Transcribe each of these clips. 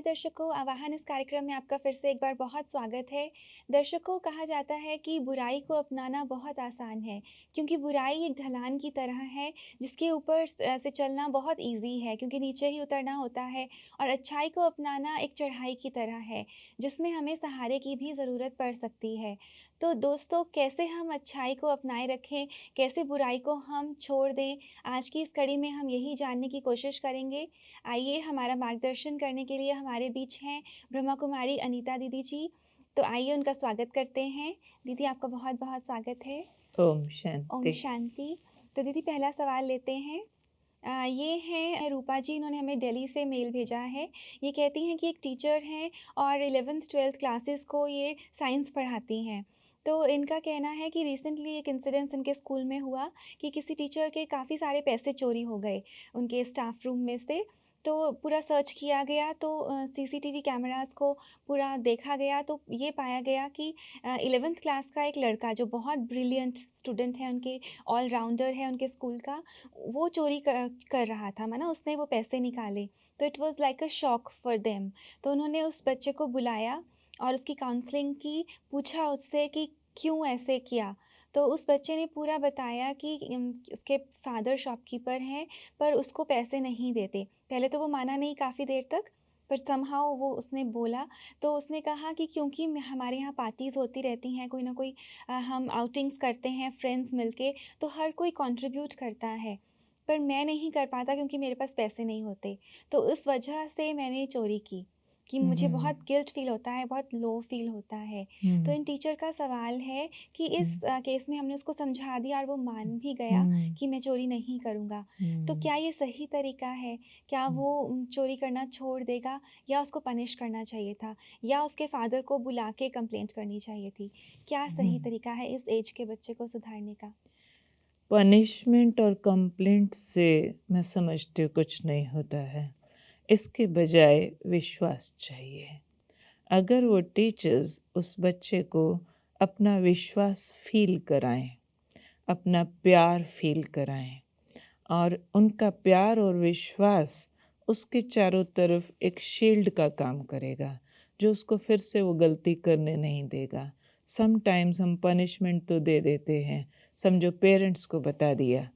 दर्शकों, आवाहन इस कार्यक्रम में आपका फिर से एक बार बहुत स्वागत है। दर्शकों, कहा जाता है कि बुराई को अपनाना बहुत आसान है, क्योंकि बुराई एक ढलान की तरह है, जिसके ऊपर से चलना बहुत ईज़ी है, क्योंकि नीचे ही उतरना होता है और अच्छाई को अपनाना एक चढ़ाई की तरह है, जिसमें हमें सहारे की भी ज़रूरत पड़ सकती है। तो दोस्तों, कैसे हम अच्छाई को अपनाए रखें, कैसे बुराई को हम छोड़ दें, आज की इस कड़ी में हम यही जानने की कोशिश करेंगे। आइए हमारा मार्गदर्शन करने के लिए हमारे बीच हैं ब्रह्मा कुमारी अनीता दीदी जी। तो आइए उनका स्वागत करते हैं। दीदी आपका बहुत-बहुत स्वागत है। ओम ओम शांति। शांति। तो दीदी पहला सवाल लेते हैं। ये हैं रूपा जी, इन्होंने हमें दिल्ली से मेल भेजा है। ये कहती हैं कि एक टीचर हैं और 11th-12th क्लासेस को ये साइंस पढ़ाती हैं। तो इनका कहना है कि रिसेंटली एक इंसिडेंस इनके स्कूल में हुआ कि किसी टीचर के काफ़ी सारे पैसे चोरी हो गए, उनके स्टाफ रूम में से। तो पूरा सर्च किया गया तो सीसीटीवी कैमराज़ को पूरा देखा गया तो ये पाया गया कि 11th क्लास का एक लड़का जो बहुत ब्रिलियंट स्टूडेंट है, उनके ऑल-राउंडर है उनके स्कूल का, वो चोरी कर रहा था, माना उसने वो पैसे निकाले। तो it was like a shock for them. तो उन्होंने उस बच्चे को बुलाया और उसकी काउंसलिंग की, पूछा उससे कि क्यों ऐसे किया? तो उस बच्चे ने पूरा बताया कि उसके फादर शॉपकीपर हैं, पर उसको पैसे नहीं देते। पहले तो वो माना नहीं काफ़ी देर तक, पर समहाउ वो उसने बोला। तो उसने कहा कि क्योंकि हमारे यहाँ पार्टीज़ होती रहती हैं, कोई ना कोई हम आउटिंग्स करते हैं फ्रेंड्स मिलके, तो हर कोई कंट्रीब्यूट करता है, पर मैं नहीं कर पाता क्योंकि मेरे पास पैसे नहीं होते। तो उस वजह से मैंने चोरी की, कि मुझे हुँ, बहुत गिल्ट फ़ील होता है, बहुत लो फ़ील होता है। तो हुँ, इन टीचर का सवाल है कि हुँ, इस केस में हमने उसको समझा दिया और वो मान भी गया हुँ, कि मैं चोरी नहीं करूँगा। तो हुँ, क्या ये सही तरीका है? क्या हुँ, वो चोरी करना छोड़ देगा या उसको पनिश करना चाहिए था? या उसके फ़ादर को बुला के कंप्लेंट करनी चाहिए थी? क्या हुँ। सही तरीका है इस ऐज के बच्चे को सुधारने का? पनिशमेंट और कंप्लेंट से मैं समझती हूँ कुछ नहीं होता है। इसके बजाय विश्वास चाहिए। अगर वो टीचर्स उस बच्चे को अपना विश्वास फ़ील कराएँ, अपना प्यार फ़ील कराएँ और उनका प्यार और विश्वास उसके चारों तरफ एक शील्ड का काम करेगा, जो उसको फिर से वो गलती करने नहीं देगा। समटाइम्स हम पनिशमेंट तो दे देते हैं, समझो पेरेंट्स को बता दिया,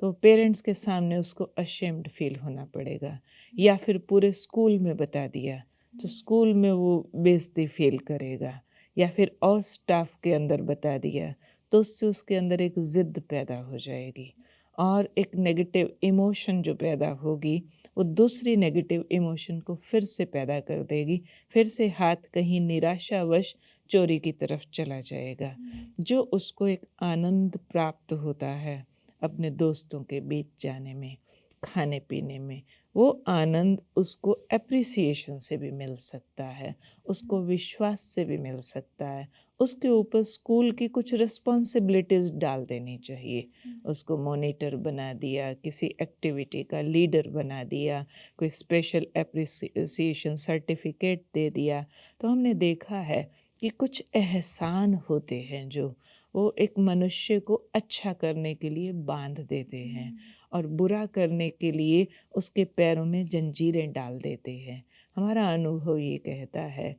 तो पेरेंट्स के सामने उसको अशेम्ड फ़ील होना पड़ेगा, या फिर पूरे स्कूल में बता दिया, तो स्कूल में वो बेइज़्ज़ती फ़ील करेगा, या फिर और स्टाफ के अंदर बता दिया, तो उससे उसके अंदर एक ज़िद पैदा हो जाएगी और एक नेगेटिव इमोशन जो पैदा होगी, वो दूसरी नेगेटिव इमोशन को फिर से पैदा कर देगी, फिर से हाथ कहीं निराशावश चोरी की तरफ चला जाएगा। हुँ, जो उसको एक आनंद प्राप्त होता है अपने दोस्तों के बीच जाने में, खाने-पीने में, वो आनंद उसको एप्रिसिएशन से भी मिल सकता है, उसको विश्वास से भी मिल सकता है। उसके ऊपर स्कूल की कुछ रिस्पॉन्सिबिलिटीज़ डाल देनी चाहिए। हुँ, उसको मॉनिटर बना दिया, किसी एक्टिविटी का लीडर बना दिया, कोई स्पेशल एप्रिसिएशन सर्टिफ़िकेट दे दिया। तो हमने देखा है कि कुछ एहसान होते हैं जो वो एक मनुष्य को अच्छा करने के लिए बांध देते हैं हुँ, और बुरा करने के लिए उसके पैरों में जंजीरें डाल देते हैं। हमारा अनुभव ये कहता है,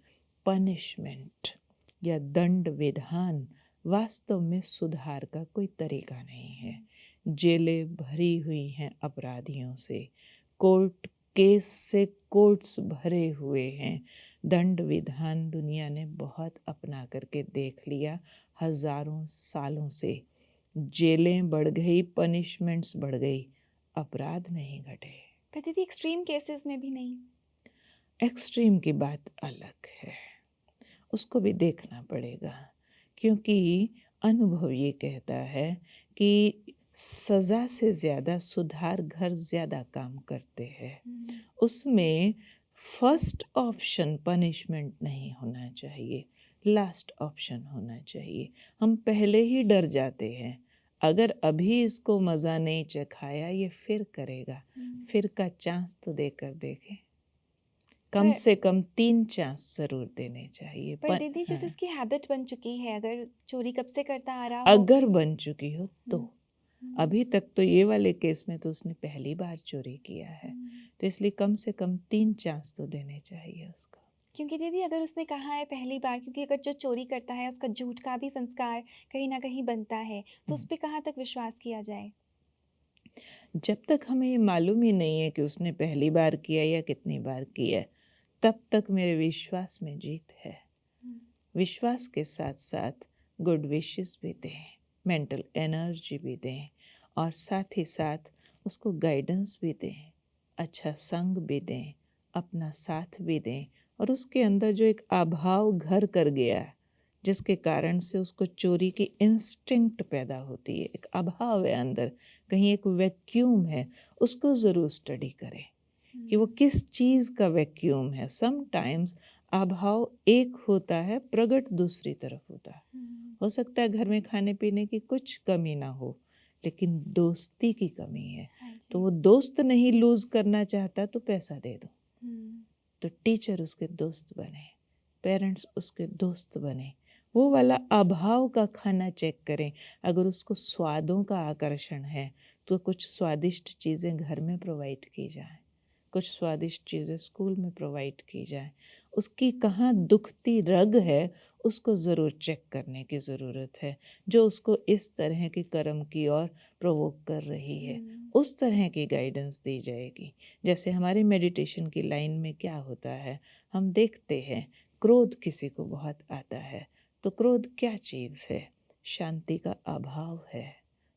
पनिशमेंट या दंड विधान वास्तव में सुधार का कोई तरीका नहीं है। जेलें भरी हुई हैं अपराधियों से, कोर्ट केस से कोर्ट्स भरे हुए हैं। दंड विधान दुनिया ने बहुत अपना करके देख लिया, हज़ारों सालों से। जेलें बढ़ गई, पनिशमेंट्स बढ़ गई, अपराध नहीं घटे। पर दीदी एक्सट्रीम केसेस में भी नहीं। एक्सट्रीम की बात अलग है, उसको भी देखना पड़ेगा, क्योंकि अनुभव ये कहता है कि सज़ा से ज़्यादा सुधार घर ज़्यादा काम करते हैं। हुँ, उसमें फर्स्ट ऑप्शन पनिशमेंट नहीं होना चाहिए, लास्ट ऑप्शन होना चाहिए। हम पहले ही डर जाते हैं, अगर अभी इसको मज़ा नहीं चखाया ये फिर करेगा, हुँ। फिर का चांस तो देकर देखें। कम पर से कम 3 चांस ज़रूर देने चाहिए। दीदी जैसे हाँ, इसकी हैबिट बन चुकी है, अगर चोरी कब से करता आ रहा हो। अगर बन चुकी हो तो। हुँ, अभी तक तो ये वाले केस में तो उसने पहली बार चोरी किया है, तो इसलिए कम से कम 3 चांस तो देने चाहिए उसको। क्योंकि दीदी अगर उसने कहा है पहली बार, क्योंकि अगर जो चोरी करता है उसका झूठ का भी संस्कार कहीं न कहीं बनता है, तो उस हुँ। पे कहाँ तक विश्वास किया जाए? जब तक हमें ये मालूम ही नहीं है कि उसने पहली बार किया या कितनी बार किया है, तब तक मेरे विश्वास में जीत है। हुँ, विश्वास के साथ-साथ गुड विशेस भी दें, मेंटल एनर्जी भी दें और साथ ही साथ उसको गाइडेंस भी दें, अच्छा संग भी दें, अपना साथ भी दें और उसके अंदर जो एक अभाव घर कर गया है, जिसके कारण से उसको चोरी की इंस्टिंक्ट पैदा होती है, एक अभाव है अंदर, कहीं एक वैक्यूम है, उसको ज़रूर स्टडी करें कि वो हुँ, किस चीज़ का वैक्यूम है। समटाइम्स अभाव एक होता है, प्रकट दूसरी तरफ होता है। हुँ, हो सकता है घर में खाने-पीने की कुछ कमी ना हो, लेकिन दोस्ती की कमी है। हाँ तो जी। वो दोस्त नहीं लूज़ करना चाहता तो पैसा दे दो। हुँ, तो टीचर उसके दोस्त बने, पेरेंट्स उसके दोस्त बने। वो वाला अभाव का खाना चेक करें। अगर उसको स्वादों का आकर्षण है, तो कुछ स्वादिष्ट चीज़ें घर में प्रोवाइड की जाएँ। कुछ स्वादिष्ट चीज़ें स्कूल में प्रोवाइड की जाएँ। उसकी कहाँ दुखती रग है, उसको ज़रूर चेक करने की ज़रूरत है, जो उसको इस तरह के कर्म की ओर प्रोवोक कर रही है। हुँ, उस तरह की गाइडेंस दी जाएगी। जैसे हमारी मेडिटेशन की लाइन में क्या होता है, हम देखते हैं क्रोध किसी को बहुत आता है, तो क्रोध क्या चीज़ है? शांति का अभाव है,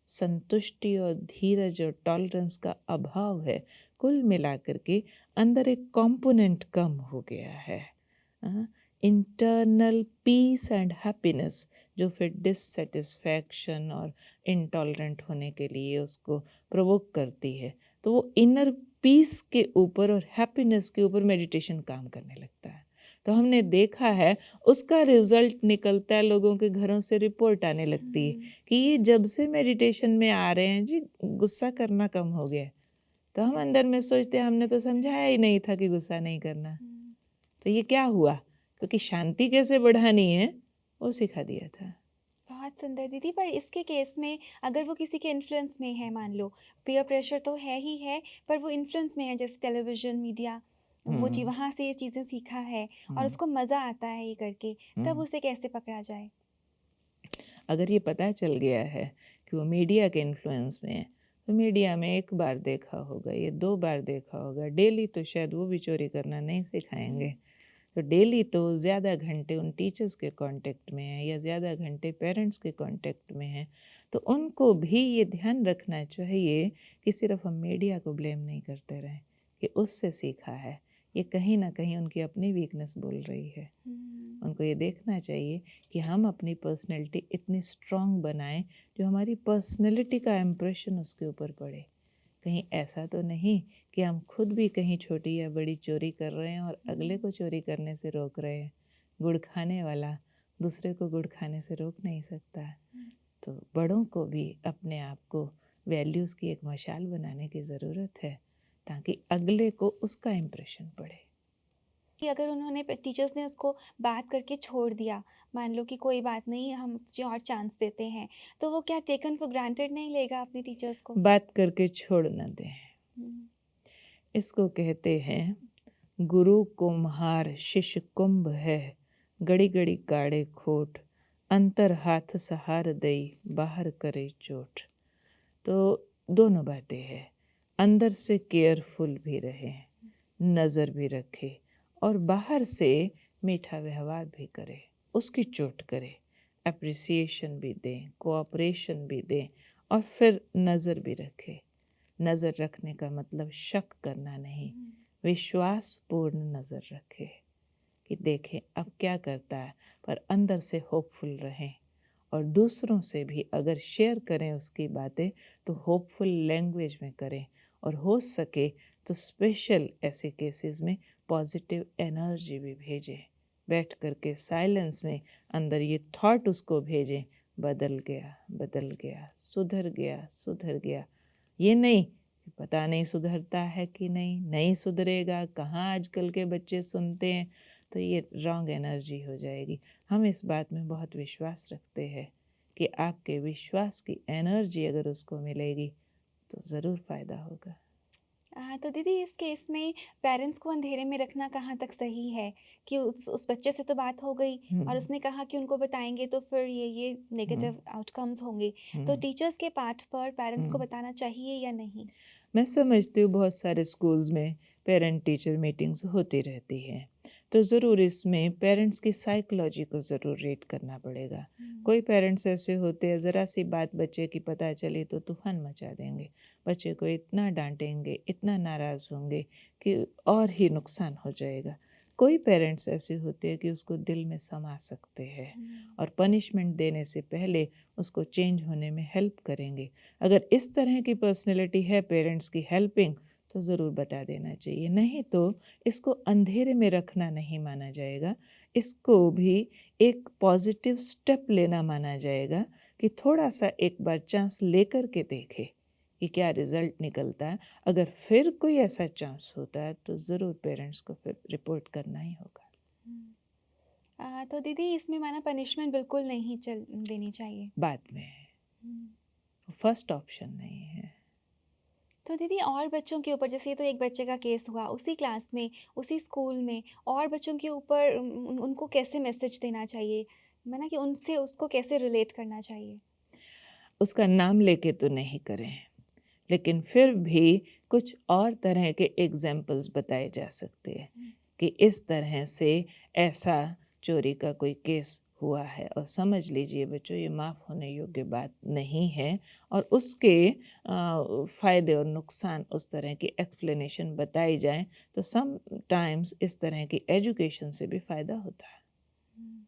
संतुष्टि और धीरज और टॉलरेंस का अभाव है। कुल मिलाकर के अंदर एक कंपोनेंट कम हो गया है। इंटरनल पीस एंड हैप्पीनेस जो फिर डिससेटिस्फैक्शन और इंटॉलरेंट होने के लिए उसको प्रोवोक करती है, तो वो इनर पीस के ऊपर और हैप्पीनेस के ऊपर मेडिटेशन काम करने लगता है। तो हमने देखा है उसका रिजल्ट निकलता है, लोगों के घरों से रिपोर्ट आने लगती है हुँ, कि ये जब से मेडिटेशन में आ रहे हैं जी, गुस्सा करना कम हो गया है। तो हम अंदर में सोचते हैं हमने तो समझाया ही नहीं था कि गुस्सा नहीं करना। हुँ। तो ये क्या हुआ? क्योंकि शांति कैसे बढ़ानी है वो सिखा दिया था। बहुत सुंदर दीदी, पर इसके केस में अगर वो किसी के इन्फ्लुएंस में है, मान लो पीयर प्रेशर तो है ही है, पर वो इन्फ्लुएंस में है, जैसे टेलीविज़न, मीडिया, वो जी हुँ, वहाँ से ये चीज़ें सीखा है और हुँ, उसको मज़ा आता है ये करके, तब हुँ। उसे कैसे पकड़ा जाए? अगर ये पता चल गया है कि वो मीडिया के इन्फ्लुएंस में है, तो मीडिया में 1 बार देखा होगा, ये 2 बार देखा होगा, डेली तो शायद वो भी चोरी करना नहीं हुँ, सिखाएँगे। तो डेली तो ज़्यादा घंटे उन टीचर्स के कांटेक्ट में हैं या ज़्यादा घंटे पेरेंट्स के कांटेक्ट में हैं, तो उनको भी ये ध्यान रखना चाहिए कि सिर्फ़ हम मीडिया को ब्लेम नहीं करते रहें कि उससे सीखा है। ये कहीं न कहीं उनकी अपनी वीकनेस बोल रही है। हुँ, उनको ये देखना चाहिए कि हम अपनी पर्सनैलिटी इतनी स्ट्रॉन्ग बनाएँ, जो हमारी पर्सनैलिटी का इम्प्रेशन उसके ऊपर पड़े। कहीं ऐसा तो नहीं कि हम खुद भी कहीं छोटी या बड़ी चोरी कर रहे हैं और अगले हुँ, को चोरी करने से रोक रहे हैं। गुड़ खाने वाला दूसरे को गुड़ खाने से रोक नहीं सकता है। हुँ। तो बड़ों को भी अपने आप को वैल्यूज़ की एक मशाल बनाने की ज़रूरत है, ताकि अगले को उसका इम्प्रेशन पड़े। कि अगर उन्होंने टीचर्स ने उसको बात करके छोड़ दिया, मान लो कि कोई बात नहीं, हम तुझे और चांस देते हैं, तो वो क्या टेकन फॉर ग्रांटेड नहीं लेगा अपने टीचर्स को? बात करके छोड़ न दें। हुँ, इसको कहते हैं गुरु कुम्हार शिष्य कुंभ है, गड़ी गड़ी काढ़े खोट, अंतर हाथ सहार दई बाहर करे चोट। तो दोनों बातें हैं, अंदर से केयरफुल भी रहें, नज़र भी रखें और बाहर से मीठा व्यवहार भी करें, उसकी चोट करें, अप्रिसिएशन भी दें, कोऑपरेशन भी दें और फिर नज़र भी रखें। नज़र रखने का मतलब शक करना नहीं, हुँ, विश्वासपूर्ण नज़र रखें कि देखें अब क्या करता है, पर अंदर से होपफुल रहें और दूसरों से भी अगर शेयर करें उसकी बातें तो होपफुल लैंग्वेज में करें और हो सके तो स्पेशल ऐसे केसेस में पॉजिटिव एनर्जी भी भेजें, बैठ करके साइलेंस में अंदर ये थॉट उसको भेजें, बदल गया, सुधर गया। ये नहीं कि पता नहीं सुधरता है कि नहीं, नहीं सुधरेगा, कहाँ आजकल के बच्चे सुनते हैं, तो ये रॉन्ग एनर्जी हो जाएगी। हम इस बात में बहुत विश्वास रखते हैं कि आपके विश्वास की एनर्जी अगर उसको मिलेगी तो ज़रूर फ़ायदा होगा। तो दीदी इस केस में पेरेंट्स को अंधेरे में रखना कहाँ तक सही है? कि उस बच्चे से तो बात हो गई और हुँ, उसने कहा कि उनको बताएँगे तो फिर ये हुँ, नेगेटिव आउटकम्स होंगे। तो हुँ, टीचर्स के पार्ट पर पेरेंट्स को हुँ। बताना चाहिए या नहीं? मैं समझती हूँ बहुत सारे स्कूल्स में पेरेंट टीचर मीटिंग्स होती रहती हैं, तो ज़रूर इसमें पेरेंट्स की साइकोलॉजी को ज़रूर रीड करना पड़ेगा। हुँ, कोई पेरेंट्स ऐसे होते हैं ज़रा सी बात बच्चे की पता चली तो तूफान मचा देंगे, बच्चे को इतना डांटेंगे, इतना नाराज़ होंगे कि और ही नुकसान हो जाएगा। कोई पेरेंट्स ऐसे होते हैं कि उसको दिल में समा सकते हैं हुँ, और पनिशमेंट देने से पहले उसको चेंज होने में हेल्प करेंगे। अगर इस तरह की पर्सनैलिटी है पेरेंट्स की हेल्पिंग, तो ज़रूर बता देना चाहिए, नहीं तो इसको अंधेरे में रखना नहीं माना जाएगा। इसको भी एक पॉजिटिव स्टेप लेना माना जाएगा कि थोड़ा-सा एक बार चांस लेकर के देखें कि क्या रिज़ल्ट निकलता है। अगर फिर कोई ऐसा चांस होता है तो ज़रूर पेरेंट्स को फिर रिपोर्ट करना ही होगा। हुँ। तो दीदी इसमें माना पनिशमेंट बिल्कुल नहीं चल देनी चाहिए। बाद में, हुँ। फर्स्ट ऑप्शन नहीं है। तो दीदी और बच्चों के ऊपर जैसे ये तो एक बच्चे का केस हुआ, उसी क्लास में, उसी स्कूल में और बच्चों के ऊपर उनको कैसे मैसेज देना चाहिए? माना कि उनसे उसको कैसे रिलेट करना चाहिए? उसका नाम लेके तो नहीं करें, लेकिन फिर भी कुछ और तरह के एग्जाम्पल्स बताए जा सकते हैं हुँ, कि इस तरह से ऐसा चोरी का कोई केस हुआ है और समझ लीजिए बच्चों ये माफ़ होने योग्य बात नहीं है और उसके फ़ायदे और नुकसान उस तरह की एक्सप्लेनेशन बताई जाए तो सम टाइम्स इस तरह की एजुकेशन से भी फ़ायदा होता है। हुँ।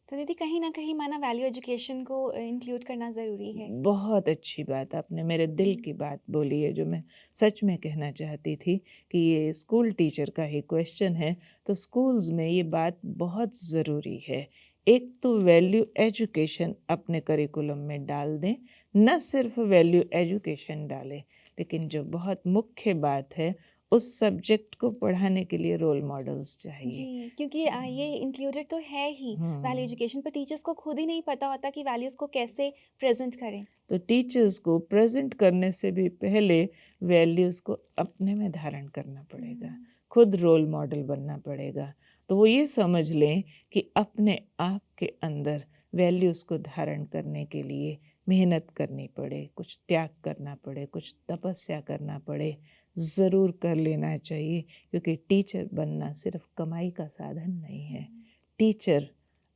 तो दीदी कहीं न कहीं माना वैल्यू एजुकेशन को इंक्लूड करना ज़रूरी है। बहुत अच्छी बात आपने मेरे दिल हुँ, की बात बोली है जो मैं सच में कहना चाहती थी कि ये स्कूल टीचर का ही क्वेश्चन है, तो स्कूल्स में ये बात बहुत ज़रूरी है। एक तो वैल्यू एजुकेशन अपने करिकुलम में डाल दें, न सिर्फ वैल्यू एजुकेशन डालें, लेकिन जो बहुत मुख्य बात है उस सब्जेक्ट को पढ़ाने के लिए रोल मॉडल्स चाहिए। जी, क्योंकि ये इंक्लूडेड तो है ही वैल्यू हुँ। एजुकेशन पर टीचर्स को खुद ही नहीं पता होता कि वैल्यूज़ को कैसे प्रेज़ेंट करें। तो टीचर्स को प्रेज़ेंट करने से भी पहले वैल्यूज़ को अपने में धारण करना पड़ेगा, हुँ, खुद रोल मॉडल बनना पड़ेगा। तो वो ये समझ लें कि अपने आप के अंदर वैल्यूज़ को धारण करने के लिए मेहनत करनी पड़े, कुछ त्याग करना पड़े, कुछ तपस्या करना पड़े, ज़रूर कर लेना चाहिए क्योंकि टीचर बनना सिर्फ़ कमाई का साधन नहीं है। हुँ, टीचर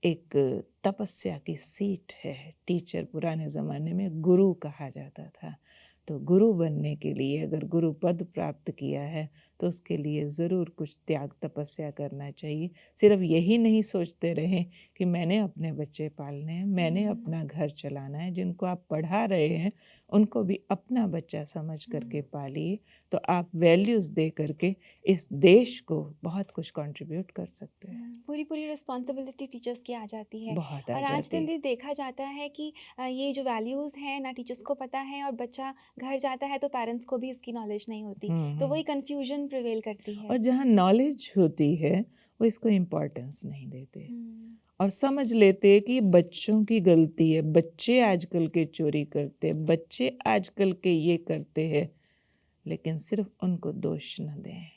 एक तपस्या की सीट है। टीचर पुराने ज़माने में गुरु कहा जाता था। तो गुरु बनने के लिए अगर गुरु पद प्राप्त किया है तो उसके लिए ज़रूर कुछ त्याग तपस्या करना चाहिए। सिर्फ़ यही नहीं सोचते रहें कि मैंने अपने बच्चे पालने हैं, मैंने हुँ, अपना घर चलाना है। जिनको आप पढ़ा रहे हैं उनको भी अपना बच्चा समझ कर के हुँ। पालिए, तो आप वैल्यूज़ दे कर के इस देश को बहुत कुछ कंट्रीब्यूट कर सकते हैं। पूरी-पूरी रिस्पॉन्सिबिलिटी टीचर्स की आ जाती है बहुत आ और आज जाती दिन है। भी देखा जाता है कि ये जो वैल्यूज़ हैं ना टीचर्स को पता है और बच्चा घर जाता है तो पेरेंट्स को भी इसकी नॉलेज नहीं होती। हुँ, तो हुँ। वही कन्फ्यूजन प्रिवेल करती और है। जहाँ नॉलेज होती है, वो इसको इम्पोर्टेंस नहीं देते हुँ, और समझ लेते हैं कि ये बच्चों की गलती है। बच्चे आजकल के चोरी करते हैं, बच्चे आजकल के ये करते हैं, लेकिन सिर्फ़ उनको दोष ना दें।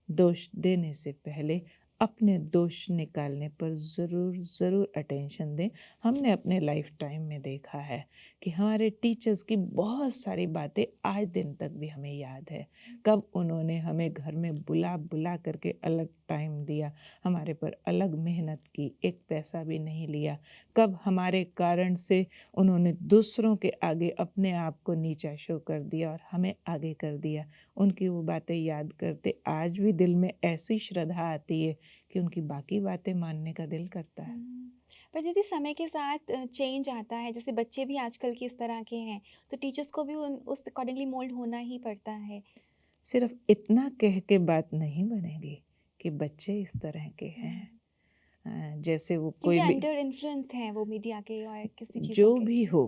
दोष देने से पहले अपने दोष निकालने पर ज़रूर अटेंशन दें। हमने अपने लाइफ टाइम में देखा है कि हमारे टीचर्स की बहुत सारी बातें आज दिन तक भी हमें याद है। कब उन्होंने हमें घर में बुला बुला करके अलग टाइम दिया, हमारे पर अलग मेहनत की, एक पैसा भी नहीं लिया। कब हमारे कारण से उन्होंने दूसरों के आगे अपने आप को नीचा शो कर दिया और हमें आगे कर दिया। उनकी वो बातें याद करते आज भी दिल में ऐसी श्रद्धा आती है कि उनकी बाकी बातें मानने का दिल करता है। हुँ। पर दीदी समय के साथ चेंज आता है जैसे बच्चे भी आजकल के इस तरह के हैं, तो टीचर्स को भी उन उस अकॉर्डिंगली मोल्ड होना ही पड़ता है। सिर्फ़ इतना कह के बात नहीं बनेगी कि बच्चे इस तरह के हुँ, हैं। जैसे वो क्योंकि कोई भी अंडर इन्फ्लुएंस हैं वो मीडिया के और किसी जो चीज़ों के। भी हो,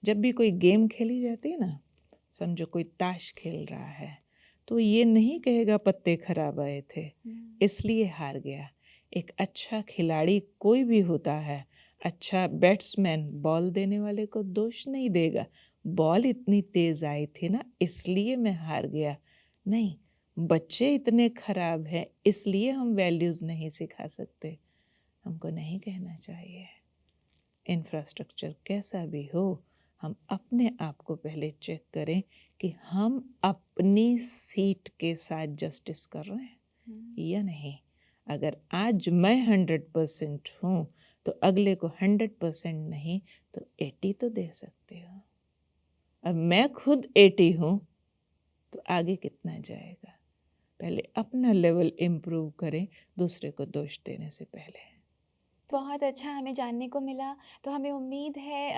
जब भी कोई गेम खेली जाती है ना, समझो कोई ताश खेल रहा है, तो ये नहीं कहेगा पत्ते खराब आए थे, हुँ, इसलिए हार गया। एक अच्छा खिलाड़ी कोई भी होता है, अच्छा बैट्समैन बॉल देने वाले को दोष नहीं देगा, बॉल इतनी तेज़ आई थी ना इसलिए मैं हार गया। नहीं, बच्चे इतने खराब हैं इसलिए हम वैल्यूज़ नहीं सिखा सकते। हमको नहीं कहना चाहिए। इंफ्रास्ट्रक्चर कैसा भी हो, हम अपने आप को पहले चेक करें कि हम अपनी सीट के साथ जस्टिस कर रहे हैं या नहीं। अगर आज मैं 100% हूँ तो अगले को 100% नहीं तो 80 तो दे सकते हो। अब मैं खुद 80 हूँ तो आगे कितना जाएगा। पहले अपना लेवल इम्प्रूव करें दूसरे को दोष देने से पहले। बहुत अच्छा हमें जानने को मिला। तो हमें उम्मीद है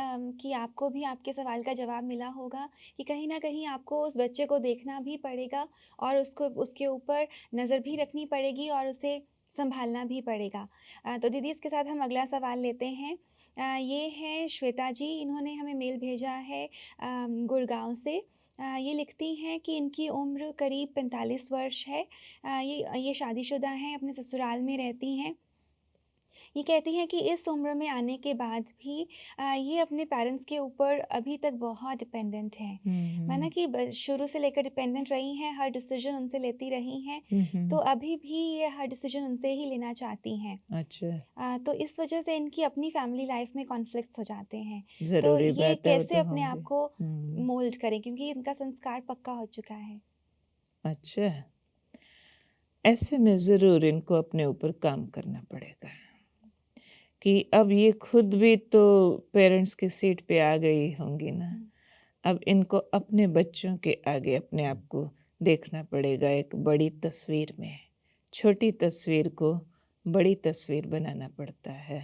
कि आपको भी आपके सवाल का जवाब मिला होगा कि कहीं न कहीं आपको उस बच्चे को देखना भी पड़ेगा और उसको उसके ऊपर नज़र भी रखनी पड़ेगी और उसे सँभालना भी पड़ेगा। तो दीदी इसके साथ हम अगला सवाल लेते हैं। ये हैं श्वेता जी, इन्होंने हमें मेल भेजा है गुड़गाँव से। ये लिखती हैं कि इनकी उम्र करीब 45 वर्ष है। ये शादीशुदा हैं, अपने ससुराल में रहती हैं। ये कहती हैं कि इस उम्र में आने के बाद भी ये अपने पेरेंट्स के ऊपर अभी तक बहुत डिपेंडेंट हैं। माना कि शुरू से लेकर डिपेंडेंट रही हैं, हर डिसीजन उनसे लेती रही हैं, तो अभी भी ये हर डिसीजन उनसे ही लेना चाहती हैं। अच्छा, तो इस वजह से इनकी अपनी फैमिली लाइफ में कॉन्फ्लिक्ट्स हो जाते हैं। तो ज़रूरी ये बात है, वो कैसे तो अपने आप होंगे। को हुँ, मोल्ड करें क्योंकि इनका संस्कार पक्का हो चुका है? अच्छा। ऐसे में ज़रूर इनको अपने ऊपर काम करना पड़ेगा कि अब ये खुद भी तो पेरेंट्स की सीट पे आ गई होंगी ना। हुँ, अब इनको अपने बच्चों के आगे अपने आप को देखना पड़ेगा एक बड़ी तस्वीर में। छोटी तस्वीर को बड़ी तस्वीर बनाना पड़ता है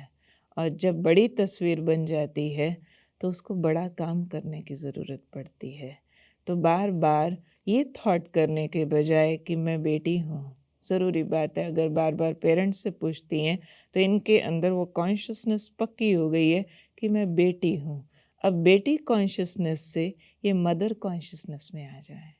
और जब बड़ी तस्वीर बन जाती है तो उसको बड़ा काम करने की ज़रूरत पड़ती है। तो बार-बार ये थॉट करने के बजाय कि मैं बेटी हूँ, ज़रूरी बात है अगर बार-बार पेरेंट्स से पूछती हैं तो इनके अंदर वो कॉन्शसनेस पक्की हो गई है कि मैं बेटी हूँ। अब बेटी कॉन्शसनेस से ये मदर कॉन्शसनेस में आ जाए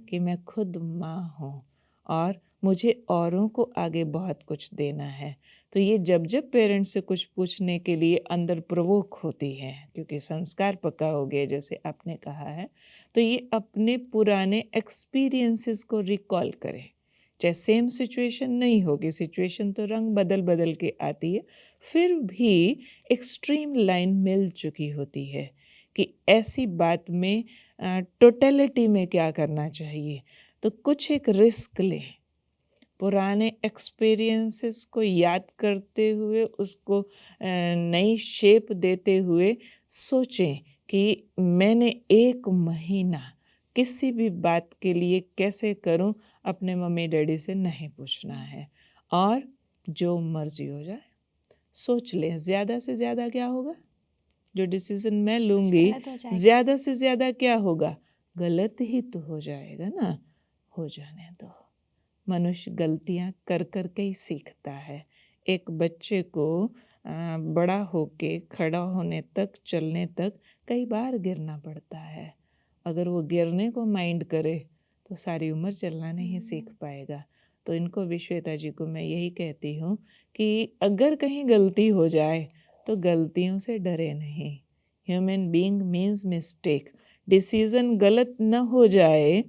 कि हुँ, मैं खुद माँ हूँ और मुझे औरों को आगे बहुत कुछ देना है। तो ये जब पेरेंट्स से कुछ पूछने के लिए अंदर प्रवोक होती है क्योंकि संस्कार पक्का हो गया जैसे आपने कहा है, तो ये अपने पुराने एक्सपीरियंसेस को रिकॉल करें। चाहे सेम सिचुएशन नहीं होगी, सिचुएशन तो रंग बदल के आती है, फिर भी एक्सट्रीम लाइन मिल चुकी होती है कि ऐसी बात में टोटलिटी में क्या करना चाहिए। तो कुछ एक रिस्क लें, पुराने एक्सपीरियंसेस को याद करते हुए उसको नई शेप देते हुए सोचें कि मैंने 1 महीना किसी भी बात के लिए कैसे करूं, अपने मम्मी डैडी से नहीं पूछना है और जो मर्ज़ी हो जाए। सोच लें ज़्यादा से ज़्यादा क्या होगा? जो डिसीज़न मैं कुछ लूँगी गलत हो जाएगा। ज़्यादा से ज़्यादा क्या होगा? गलत ही तो हो जाएगा ना। हो जाने दो। मनुष्य गलतियाँ कर के ही सीखता है। एक बच्चे को बड़ा होके खड़ा होने तक, चलने तक कई बार गिरना पड़ता है। अगर वो गिरने को माइंड करे तो सारी उम्र चलना नहीं सीख पाएगा। तो इनको भी, श्वेता जी को मैं यही कहती हूँ कि अगर कहीं गलती हो जाए तो गलतियों से डरे नहीं। Human being means mistake. Decision गलत न हो जाए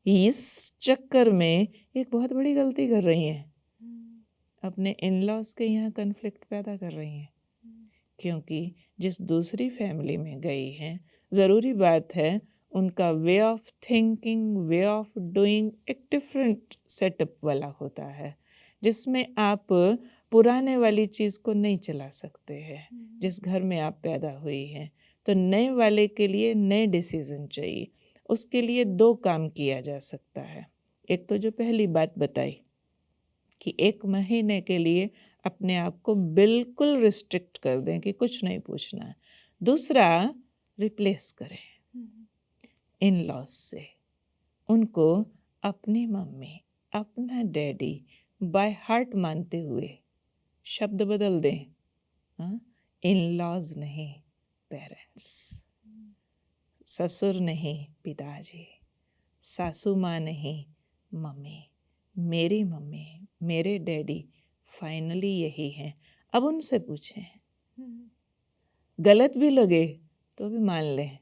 इस चक्कर में एक बहुत बड़ी गलती कर रही हैं। हुँ, अपने इन-लॉज़ के यहाँ कॉन्फ्लिक्ट पैदा कर रही हैं हुँ, क्योंकि जिस दूसरी फैमिली में गई हैं, ज़रूरी बात है उनका way of thinking, way of doing एक डिफरेंट सेटअप वाला होता है, जिसमें आप पुराने वाली चीज़ को नहीं चला सकते हैं, हुँ, जिस घर में आप पैदा हुई हैं। तो नए वाले के लिए नए डिसीज़न चाहिए। उसके लिए 2 काम किया जा सकता है। एक तो जो पहली बात बताई कि 1 महीने के लिए अपने आप को बिल्कुल रिस्ट्रिक्ट कर दें कि कुछ नहीं पूछना है। दूसरा, रिप्लेस करें हुँ, इन-लॉज़ से। उनको अपनी मम्मी, अपना डैडी बाय हार्ट मानते हुए शब्द बदल दें। हाँ? इन-लॉज़ नहीं, पेरेंट्स। हुँ। ससुर नहीं, पिताजी। सासू माँ नहीं, मम्मी। मेरी मम्मी, मेरे डैडी फाइनली यही हैं। अब उनसे पूछें। हुँ, गलत भी लगे तो भी मान लें,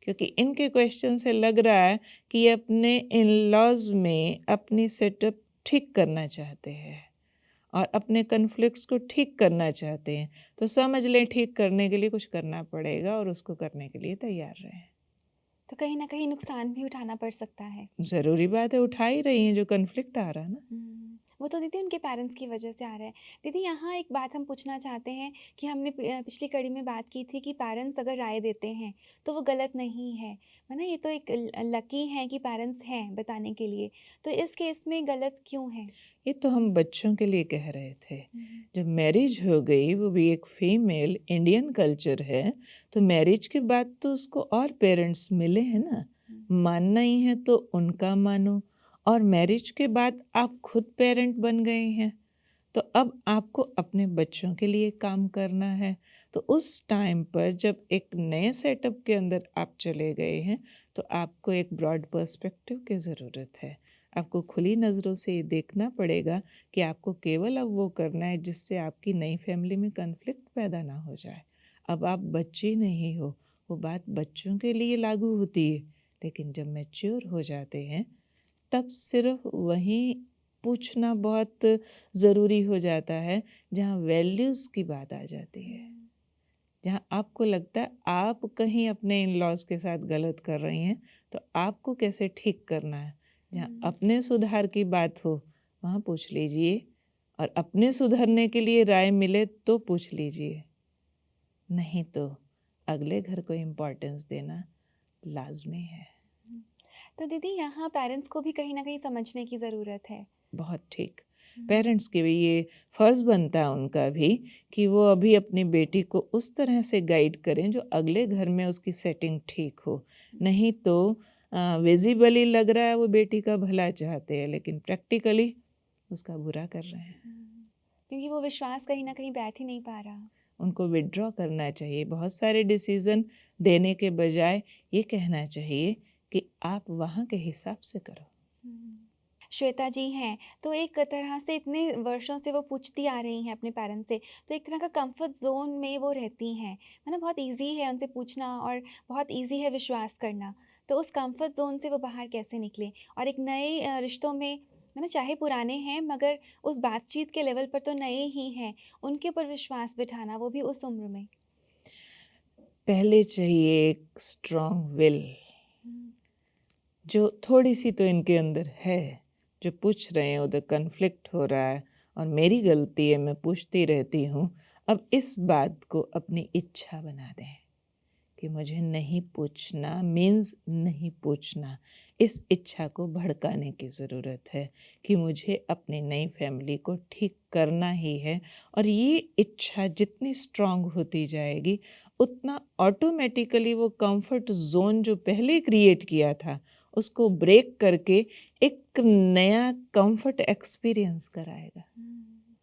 क्योंकि इनके क्वेश्चन से लग रहा है कि ये अपने इन लॉज में अपनी सेटअप ठीक करना चाहते हैं और अपने कन्फ्लिक्ट्स को ठीक करना चाहते हैं। तो समझ लें ठीक करने के लिए कुछ करना पड़ेगा और उसको करने के लिए तैयार रहें। तो कहीं न कहीं नुकसान भी उठाना पड़ सकता है। ज़रूरी बात है, उठा ही रही हैं जो कन्फ्लिक्ट आ रहा है ना। वो तो दीदी उनके पेरेंट्स की वजह से आ रहा है। दीदी यहाँ एक बात हम पूछना चाहते हैं कि हमने पिछली कड़ी में बात की थी कि पेरेंट्स अगर राय देते हैं, तो वो गलत नहीं है। है ना? ये तो एक लकी है कि पेरेंट्स हैं बताने के लिए। तो इस केस में गलत क्यों है? ये तो हम बच्चों के लिए कह रहे थे। हुँ, जब मैरिज हो गई, वो भी एक फीमेल, इंडियन कल्चर है, तो मैरिज के बाद तो उसको और पेरेंट्स मिले हैं ना। हुँ, मानना ही है तो उनका मानो, और मैरिज के बाद आप खुद पेरेंट बन गए हैं, तो अब आपको अपने बच्चों के लिए काम करना है। तो उस टाइम पर जब एक नए सेटअप के अंदर आप चले गए हैं, तो आपको एक ब्रॉड पर्सपेक्टिव की ज़रूरत है। आपको खुली नज़रों से ये देखना पड़ेगा कि आपको केवल अब वो करना है जिससे आपकी नई फैमिली में कन्फ्लिक्ट पैदा ना हो जाए। अब आप बच्चे नहीं हो, वो बात बच्चों के लिए लागू होती है, लेकिन जब मैच्योर हो जाते हैं तब सिर्फ वहीं पूछना बहुत ज़रूरी हो जाता है जहाँ वैल्यूज़ की बात आ जाती है। हुँ, जहाँ आपको लगता है आप कहीं अपने इन लॉज के साथ गलत कर रही हैं, तो आपको कैसे ठीक करना है। जहाँ हुँ, अपने सुधार की बात हो वहाँ पूछ लीजिए, और अपने सुधरने के लिए राय मिले तो पूछ लीजिए, नहीं तो अगले घर को इम्पोर्टेंस देना लाजमी है। हुँ। तो दीदी यहाँ पेरेंट्स को भी कहीं न कहीं समझने की ज़रूरत है। बहुत ठीक। हुँ, पेरेंट्स के भी ये फ़र्ज़ बनता है उनका भी कि वो अभी अपनी बेटी को उस तरह से गाइड करें जो अगले घर में उसकी सेटिंग ठीक हो। नहीं तो विज़िबली लग रहा है वो बेटी का भला चाहते हैं, लेकिन प्रैक्टिकली उसका बुरा कर रहे हैं। क्योंकि वो विश्वास कहीं न कहीं बैठ ही नहीं पा रहा। उनको विथड्रॉ करना चाहिए। बहुत सारे डिसीज़न देने के बजाय ये कहना चाहिए कि आप वहाँ के हिसाब से करो। हुँ। श्वेता जी हैं, तो एक तरह से इतने वर्षों से वो पूछती आ रही हैं अपने पेरेंट्स से, तो एक तरह का कम्फ़र्ट ज़ोन में वो रहती हैं, है ना? बहुत ईज़ी है उनसे पूछना और बहुत ईज़ी है विश्वास करना। तो उस कम्फ़र्ट ज़ोन से वो बाहर कैसे निकलें? और एक नए रिश्तों में, है ना, चाहे पुराने हैं मगर उस बातचीत के लेवल पर तो नए ही हैं, उनके ऊपर विश्वास बिठाना, वो भी उस उम्र में। पहले चाहिए एक स्ट्रॉन्ग विल, हुँ, जो थोड़ी-सी तो इनके अंदर है, जो पूछ रहे हैं, उधर कॉन्फ्लिक्ट हो रहा है और मेरी गलती है, मैं पूछती रहती हूँ। अब इस बात को अपनी इच्छा बना दें कि मुझे नहीं पूछना मीन्स नहीं पूछना। इस इच्छा को भड़काने की ज़रूरत है कि मुझे अपनी नई फैमिली को ठीक करना ही है, और ये इच्छा जितनी स्ट्रॉन्ग होती जाएगी, उतना ऑटोमेटिकली वो कंफर्ट ज़ोन जो पहले क्रिएट किया था, उसको ब्रेक करके एक नया कंफर्ट एक्सपीरियंस कराएगा। हुँ,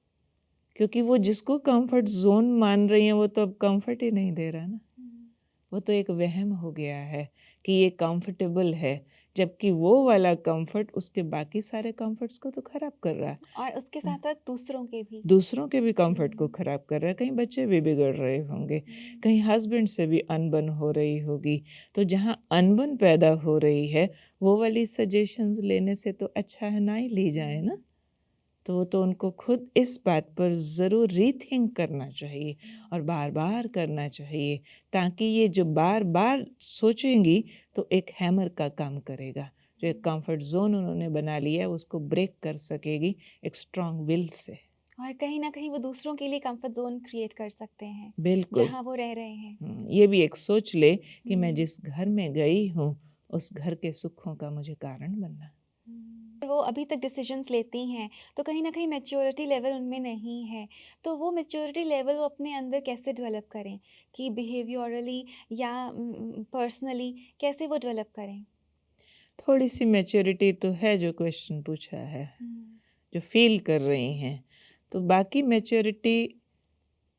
क्योंकि वो जिसको कंफर्ट ज़ोन मान रही हैं, वो तो अब कंफर्ट ही नहीं दे रहा ना। हुँ। वो तो एक वहम हो गया है कि ये कंफर्टेबल है, जबकि वो वाला कंफर्ट उसके बाकी सारे कंफर्ट्स को तो ख़राब कर रहा और उसके है। साथ-साथ दूसरों के भी। दूसरों के भी कंफर्ट को हुँ, ख़राब कर रहा है, कहीं बच्चे भी बिगड़ रहे होंगे, हुँ, कहीं हस्बैंड से भी अनबन हो रही होगी। तो जहाँ अनबन पैदा हो रही है, वो वाली सजेशंस लेने से तो अच्छा है ना ही ली जाए ना। हुँ, तो उनको खुद इस बात पर ज़रूर रीथिंक करना चाहिए हुँ। और बार-बार करना चाहिए, ताकि ये जो बार-बार सोचेंगी तो एक हैमर का काम करेगा। जो एक कंफर्ट ज़ोन उन्होंने बना लिया है उसको ब्रेक कर सकेगी एक स्ट्रॉन्ग विल से। और कहीं न कहीं वो दूसरों के लिए कम्फ़र्ट ज़ोन क्रिएट कर सकते हैं, बिल्कुल। जहाँ वो रह रहे हैं। ये भी एक सोच ले कि मैं हुँ, जिस घर में गई हूँ, उस घर के सुखों का मुझे कारण बनना। हुँ। वो अभी तक डिसिज़न्स लेती हैं, तो कहीं न कहीं मैच्योरिटी लेवल उनमें नहीं है। तो वो मैच्योरिटी लेवल वो अपने अंदर कैसे डेवलप करें? कि बिहेवियरली या पर्सनली कैसे वो डेवलप करें? थोड़ी-सी मैच्योरिटी तो है जो क्वेश्चन पूछा है, हुँ, जो फ़ील कर रही हैं। तो बाकी मैच्योरिटी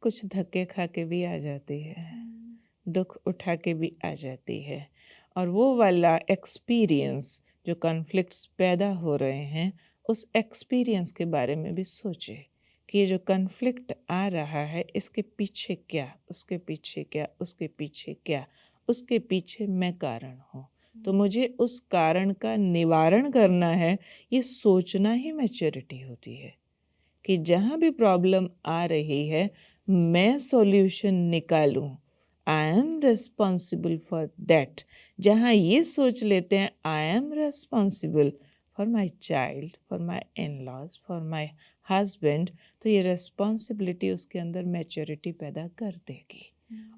कुछ धक्के खा के भी आ जाती है, हुँ, दुःख उठा के भी आ जाती है, और वो वाला एक्सपीरियंस जो कॉन्फ्लिक्ट्स पैदा हो रहे हैं, उस एक्सपीरियंस के बारे में भी सोचें कि ये जो कॉन्फ्लिक्ट आ रहा है इसके पीछे क्या, उसके पीछे क्या, उसके पीछे क्या, उसके पीछे मैं कारण हूँ। तो मुझे उस कारण का निवारण करना है। ये सोचना ही मैच्योरिटी होती है कि जहाँ भी प्रॉब्लम आ रही है मैं सॉल्यूशन निकालूं। I am responsible for that. जहाँ ये सोच लेते हैं I am responsible for my child, for my in laws, for my husband, तो ये रिस्पॉन्सिबिलिटी उसके अंदर मैच्योरिटी पैदा कर देगी।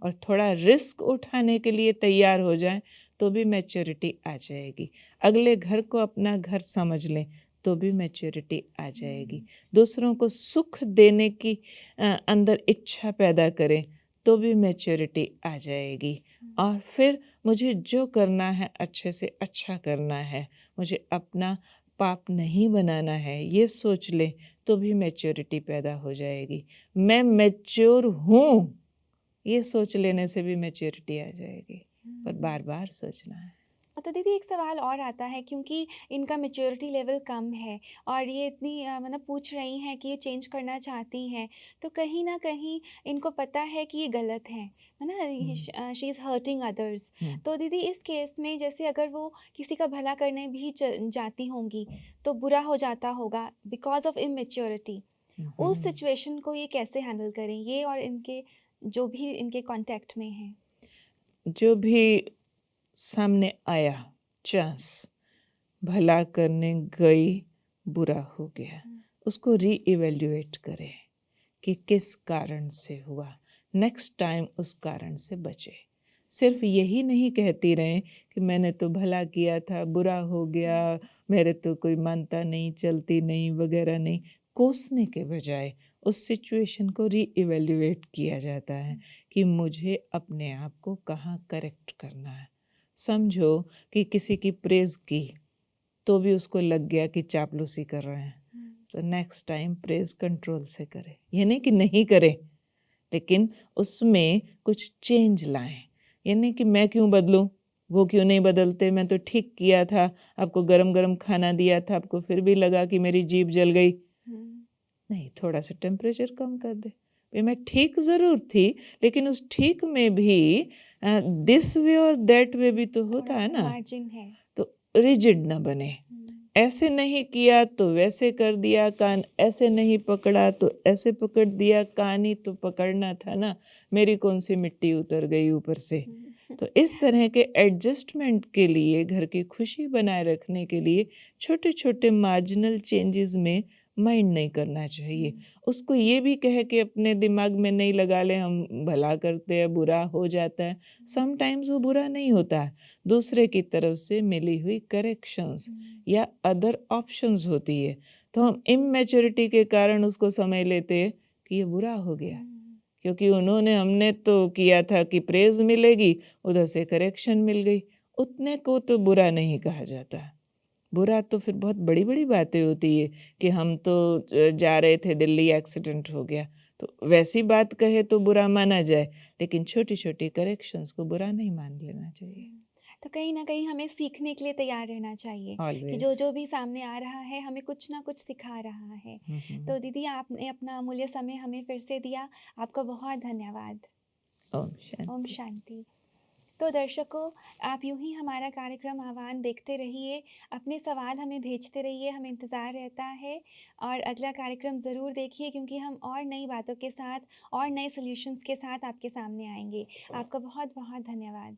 और थोड़ा रिस्क उठाने के लिए तैयार हो जाए तो भी मैच्योरिटी आ जाएगी। अगले घर को अपना घर समझ लें तो भी मैच्योरिटी आ जाएगी। दूसरों को सुख देने की अंदर इच्छा पैदा करें तो भी मैच्योरिटी आ जाएगी। और फिर मुझे जो करना है अच्छे से अच्छा करना है, मुझे अपना पाप नहीं बनाना है, ये सोच ले तो भी मैच्योरिटी पैदा हो जाएगी। मैं मैच्योर हूँ, ये सोच लेने से भी मैच्योरिटी आ जाएगी। पर बार बार सोचना है। तो दीदी एक सवाल और आता है, क्योंकि इनका मैच्योरिटी लेवल कम है और ये इतनी मतलब पूछ रही हैं कि ये चेंज करना चाहती हैं, तो कहीं न कहीं इनको पता है कि ये गलत है ना? She is hurting others. तो दीदी इस केस में जैसे अगर वो किसी का भला करने भी जाती होंगी, तो बुरा हो जाता होगा बिकॉज़ ऑफ इमैच्योरिटी। उस सिचुएशन को ये कैसे हैंडल करें, ये और इनके जो भी इनके कॉन्टैक्ट में हैं? जो भी सामने आया चांस, भला करने गई, बुरा हो गया, उसको रीइवैल्यूएट करें कि किस कारण से हुआ। नेक्स्ट टाइम उस कारण से बचे। सिर्फ यही नहीं कहती रहें कि मैंने तो भला किया था, बुरा हो गया, मेरे तो कोई मानता नहीं, चलती नहीं, वगैरह नहीं। कोसने के बजाय उस सिचुएशन को रीइवैल्यूएट किया जाता है कि मुझे अपने आप को कहाँ करेक्ट करना है। समझो कि किसी की प्रेज़ की तो भी उसको लग गया कि चापलूसी कर रहे हैं, तो नेक्स्ट टाइम प्रेज़ कंट्रोल से करें। ये नहीं कि नहीं करें, लेकिन उसमें कुछ चेंज लाएं। ये नहीं कि मैं क्यों बदलूं, वो क्यों नहीं बदलते, मैं तो ठीक किया था, आपको गरम गरम खाना दिया था, आपको फिर भी लगा कि मेरी जीभ जल गई। नहीं, थोड़ा सा टेम्परेचर कम कर दे। भाई मैं ठीक ज़रूर थी, लेकिन उस ठीक में भी दिस वे और दैट वे भी तो होता है ना। मार्जिन है। तो रिजिड ना बने। ऐसे नहीं किया तो वैसे कर दिया, कान ऐसे नहीं पकड़ा तो ऐसे पकड़ दिया, कान ही तो पकड़ना था ना, मेरी कौन सी मिट्टी उतर गई ऊपर से। तो इस तरह के एडजस्टमेंट के लिए, घर की खुशी बनाए रखने के लिए छोटे छोटे मार्जिनल चेंजेस में माइंड नहीं करना चाहिए। उसको ये भी कहे कि अपने दिमाग में नहीं लगा ले हम भला करते हैं बुरा हो जाता है। समटाइम्स वो बुरा नहीं होता है, दूसरे की तरफ से मिली हुई करेक्शंस या अदर ऑप्शंस होती है। तो हम इमैच्योरिटी के कारण उसको समझ लेते हैं कि ये बुरा हो गया, क्योंकि उन्होंने हमने तो किया था कि प्रेज़ मिलेगी, उधर से करेक्शन मिल गई। उतने को तो बुरा नहीं कहा जाता। बुरा तो फिर बहुत बड़ी बड़ी बातें होती है कि हम तो जा रहे थे दिल्ली, एक्सीडेंट हो गया, तो वैसी बात कहे तो बुरा माना जाए, लेकिन छोटी छोटी करेक्शंस को बुरा नहीं मान लेना चाहिए। तो कहीं न कहीं हमें सीखने के लिए तैयार रहना चाहिए कि ऑलवेज। जो भी सामने आ रहा है हमें कुछ ना कुछ सिखा रहा है। तो दीदी आपने अपना अमूल्य समय हमें फिर से दिया, आपका बहुत धन्यवाद। ओम ओम शांति। शांति। तो दर्शकों, आप यूँ ही हमारा कार्यक्रम आह्वान देखते रहिए, अपने सवाल हमें भेजते रहिए, हमें इंतज़ार रहता है और अगला कार्यक्रम ज़रूर देखिए, क्योंकि हम और नई बातों के साथ और नए सॉल्यूशंस के साथ आपके सामने आएँगे। आपका बहुत-बहुत धन्यवाद।